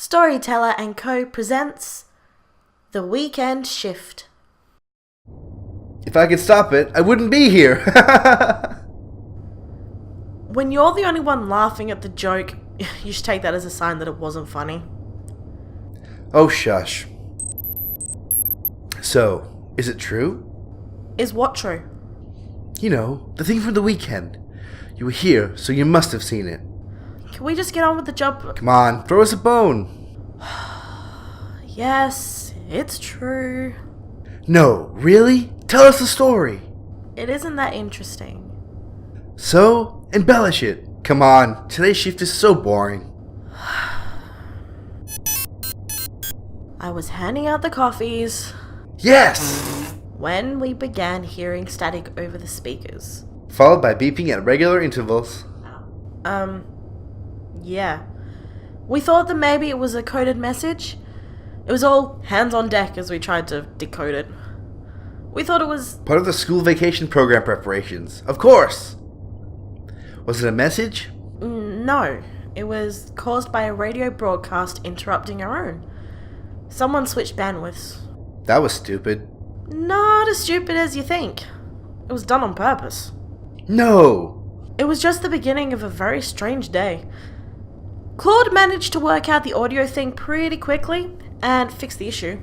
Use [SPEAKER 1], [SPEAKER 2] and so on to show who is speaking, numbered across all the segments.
[SPEAKER 1] Storyteller & Co. presents The Weekend Shift.
[SPEAKER 2] If I could stop it, I wouldn't be here.
[SPEAKER 1] When you're the only one laughing at the joke, you should take that as a sign that it wasn't funny.
[SPEAKER 2] Oh, shush. So, is it true?
[SPEAKER 1] Is what true?
[SPEAKER 2] You know, the thing from the weekend. You were here, so you must have seen it.
[SPEAKER 1] Can we just get on with the job?
[SPEAKER 2] Come on, throw us a bone.
[SPEAKER 1] Yes, it's true.
[SPEAKER 2] No, really? Tell us the story.
[SPEAKER 1] It isn't that interesting.
[SPEAKER 2] So, embellish it. Come on, today's shift is so boring.
[SPEAKER 1] I was handing out the coffees
[SPEAKER 2] Yes!
[SPEAKER 1] when we began hearing static over the speakers.
[SPEAKER 2] Followed by beeping at regular intervals.
[SPEAKER 1] Yeah. We thought that maybe it was a coded message. It was all hands on deck as we tried to decode it. We thought it was...
[SPEAKER 2] Part of the school vacation program preparations. Of course! Was it a message?
[SPEAKER 1] No. It was caused by a radio broadcast interrupting our own. Someone switched bandwidths.
[SPEAKER 2] That was stupid.
[SPEAKER 1] Not as stupid as you think. It was done on purpose.
[SPEAKER 2] No!
[SPEAKER 1] It was just the beginning of a very strange day. Claude managed to work out the audio thing pretty quickly and fix the issue.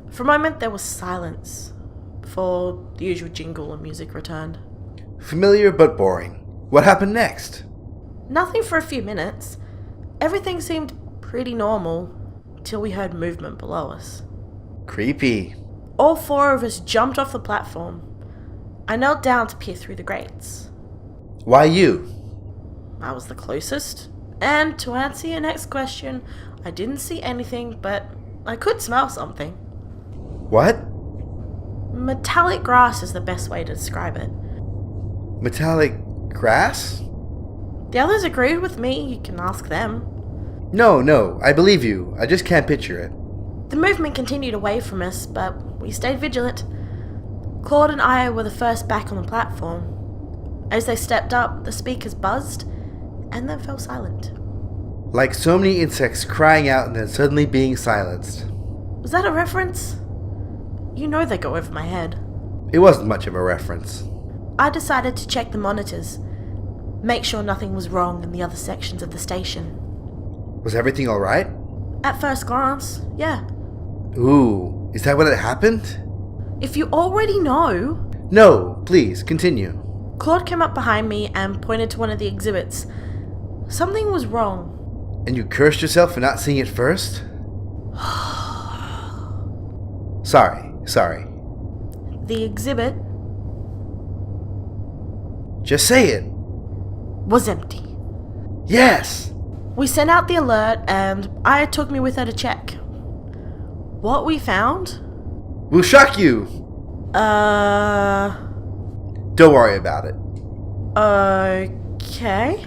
[SPEAKER 1] For a moment there was silence before the usual jingle and music returned.
[SPEAKER 2] Familiar but boring. What happened next?
[SPEAKER 1] Nothing for a few minutes. Everything seemed pretty normal till we heard movement below us.
[SPEAKER 2] Creepy.
[SPEAKER 1] All four of us jumped off the platform. I knelt down to peer through the grates.
[SPEAKER 2] Why you?
[SPEAKER 1] I was the closest. And to answer your next question, I didn't see anything, but I could smell something.
[SPEAKER 2] What?
[SPEAKER 1] Metallic grass is the best way to describe it.
[SPEAKER 2] Metallic grass?
[SPEAKER 1] The others agreed with me, you can ask them.
[SPEAKER 2] No, I believe you. I just can't picture it.
[SPEAKER 1] The movement continued away from us, but we stayed vigilant. Claude and I were the first back on the platform. As they stepped up, the speakers buzzed, and then fell silent.
[SPEAKER 2] Like so many insects crying out and then suddenly being silenced.
[SPEAKER 1] Was that a reference? You know they go over my head.
[SPEAKER 2] It wasn't much of a reference.
[SPEAKER 1] I decided to check the monitors, make sure nothing was wrong in the other sections of the station.
[SPEAKER 2] Was everything alright?
[SPEAKER 1] At first glance, yeah.
[SPEAKER 2] Ooh, is that what had happened?
[SPEAKER 1] If you already know...
[SPEAKER 2] No, please, continue.
[SPEAKER 1] Claude came up behind me and pointed to one of the exhibits. Something was wrong.
[SPEAKER 2] And you cursed yourself for not seeing it first? Sorry.
[SPEAKER 1] The exhibit
[SPEAKER 2] Just say it.
[SPEAKER 1] was empty.
[SPEAKER 2] Yes!
[SPEAKER 1] We sent out the alert and Aya took me with her to check. What we found?
[SPEAKER 2] We'll shock you! Don't worry about it.
[SPEAKER 1] Okay.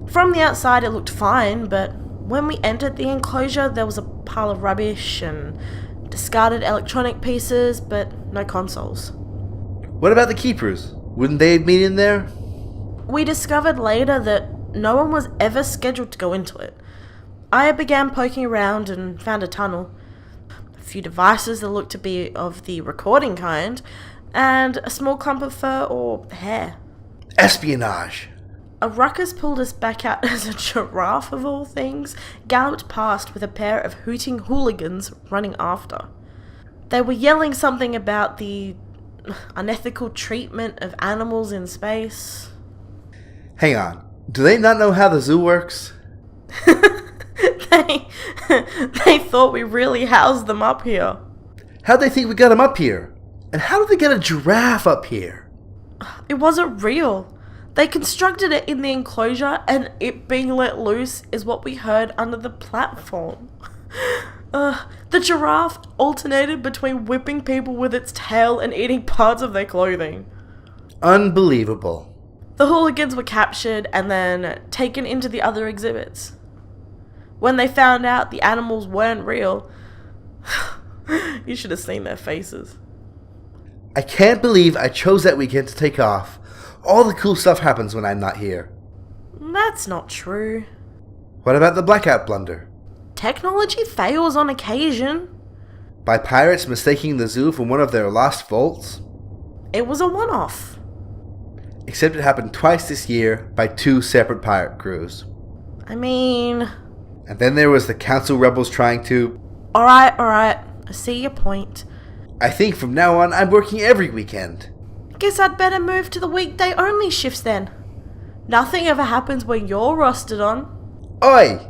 [SPEAKER 1] From the outside it looked fine, but when we entered the enclosure there was a pile of rubbish and discarded electronic pieces, but no consoles.
[SPEAKER 2] What about the keepers? Wouldn't they have been in there?
[SPEAKER 1] We discovered later that no one was ever scheduled to go into it. I began poking around and found a tunnel, a few devices that looked to be of the recording kind, and a small clump of fur or hair.
[SPEAKER 2] Espionage!
[SPEAKER 1] A ruckus pulled us back out as a giraffe, of all things, galloped past with a pair of hooting hooligans running after. They were yelling something about the unethical treatment of animals in space.
[SPEAKER 2] Hang on. Do they not know how the zoo works?
[SPEAKER 1] They thought we really housed them up here.
[SPEAKER 2] How'd they think we got them up here? And how did they get a giraffe up here?
[SPEAKER 1] It wasn't real. They constructed it in the enclosure, and it being let loose is what we heard under the platform. The giraffe alternated between whipping people with its tail and eating parts of their clothing.
[SPEAKER 2] Unbelievable.
[SPEAKER 1] The hooligans were captured and then taken into the other exhibits. When they found out the animals weren't real, you should have seen their faces.
[SPEAKER 2] I can't believe I chose that weekend to take off. All the cool stuff happens when I'm not here.
[SPEAKER 1] That's not true.
[SPEAKER 2] What about the blackout blunder?
[SPEAKER 1] Technology fails on occasion.
[SPEAKER 2] By pirates mistaking the zoo for one of their lost vaults?
[SPEAKER 1] It was a one-off.
[SPEAKER 2] Except it happened twice this year by 2 separate pirate crews.
[SPEAKER 1] I mean...
[SPEAKER 2] And then there was the council rebels trying to...
[SPEAKER 1] Alright. I see your point.
[SPEAKER 2] I think from now on I'm working every weekend.
[SPEAKER 1] Guess I'd better move to the weekday only shifts then. Nothing ever happens when you're rostered on.
[SPEAKER 2] Oi!